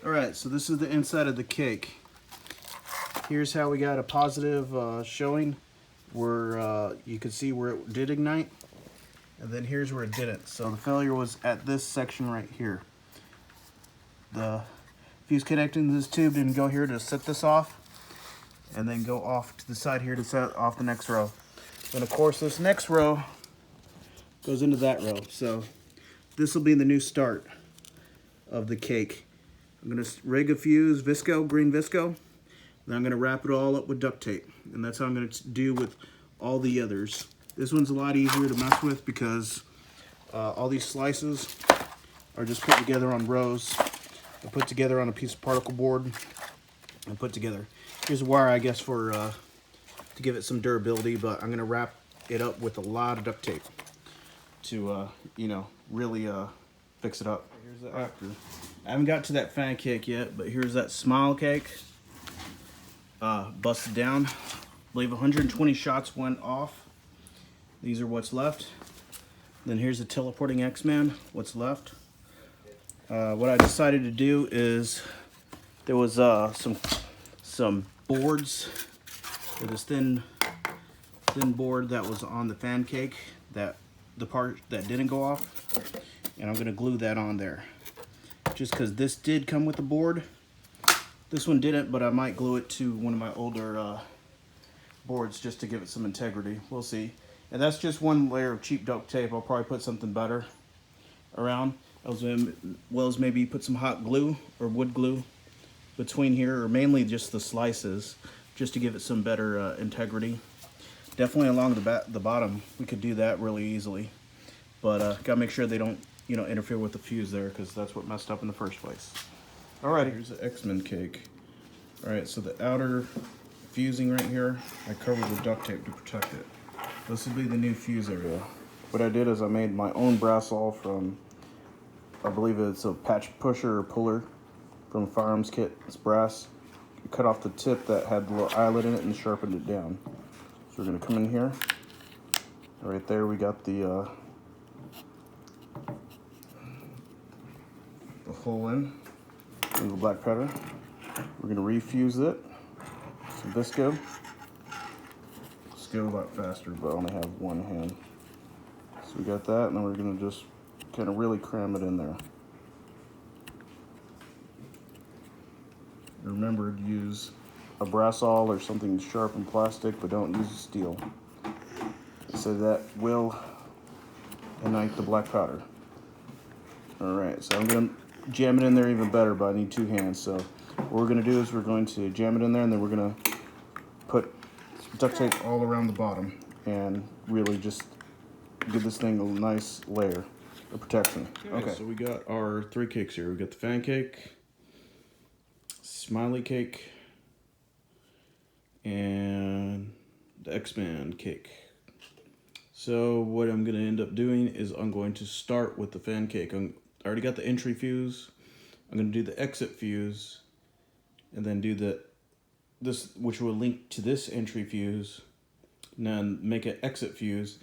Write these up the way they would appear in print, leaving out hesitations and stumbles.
All right, so this is the inside of the cake. Here's how we got a positive showing where you can see where it did ignite, and then here's where it didn't. So the failure was at this section right here. The fuse connecting to this tube didn't go here to set this off, and then go off to the side here to set off the next row. And of course this next row goes into that row. So this will be the new start of the cake. I'm gonna rig a fuse, Visco, green Visco. Then I'm gonna wrap it all up with duct tape. And that's how I'm gonna do with all the others. This one's a lot easier to mess with because all these slices are just put together on rows. They're put together on a piece of particle board and put together. Here's a wire, I guess, for to give it some durability, but I'm gonna wrap it up with a lot of duct tape to, you know, really fix it up. Here's the after. I haven't got to that fan cake yet, but here's that smile cake. Busted down. I believe 120 shots went off. These are what's left. Then here's the teleporting X-Man, what's left. What I decided to do is there was some boards. There was thin board that was on the fan cake, that the part that didn't go off, and I'm gonna glue that on there. Just because this did come with the board, this one didn't, but I might glue it to one of my older boards just to give it some integrity. We'll see. And that's just one layer of cheap duct tape. I'll probably put something better around, as well as maybe put some hot glue or wood glue between here, or mainly just the slices, just to give it some better integrity. Definitely along the bottom, we could do that really easily, but gotta make sure they don't, you know, interfere with the fuse there, because that's what messed up in the first place. Alrighty, here's the X-Men cake. Alright, so the outer fusing right here, I covered with duct tape to protect it. This will be the new fuse area. What I did is I made my own brass awl from, I believe it's a patch pusher or puller from a firearms kit. It's brass. I cut off the tip that had the little eyelet in it and sharpened it down. So we're gonna come in here. Right there we got the hole in. A little black powder. We're gonna refuse it. Some Visco. Let's go a lot faster, but I only have one hand. So we got that, and then we're gonna just kind of really cram it in there. Remember to use a brass awl or something sharp and plastic, but don't use steel. So that will ignite the black powder. Alright, so I'm gonna jam it in there even better, but I need two hands. So what we're gonna do is we're going to jam it in there, and then we're gonna put duct tape all around the bottom and really just give this thing a nice layer of protection. Okay, so we got our three cakes here. We got the fan cake, smiley cake, and the X-Man cake. So what I'm gonna end up doing is I'm going to start with the fan cake. I already got the entry fuse. I'm gonna do the exit fuse, and then do this, which will link to this entry fuse, and then make an exit fuse,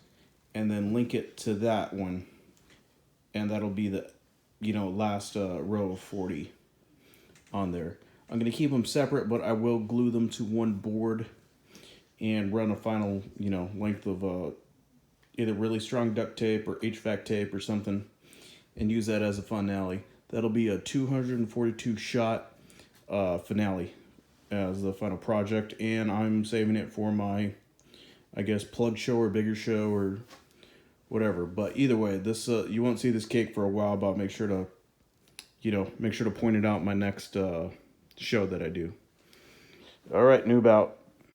and then link it to that one, and that'll be the, you know, last row of 40 on there. I'm gonna keep them separate, but I will glue them to one board and run a final, you know, length of either really strong duct tape or HVAC tape or something, and use that as a finale. That'll be a 242 shot finale as the final project, and I'm saving it for my, I guess, plug show or bigger show or whatever. But either way, this you won't see this cake for a while, but I'll make sure to, you know, make sure to point it out in my next show that I do. All right, noob out.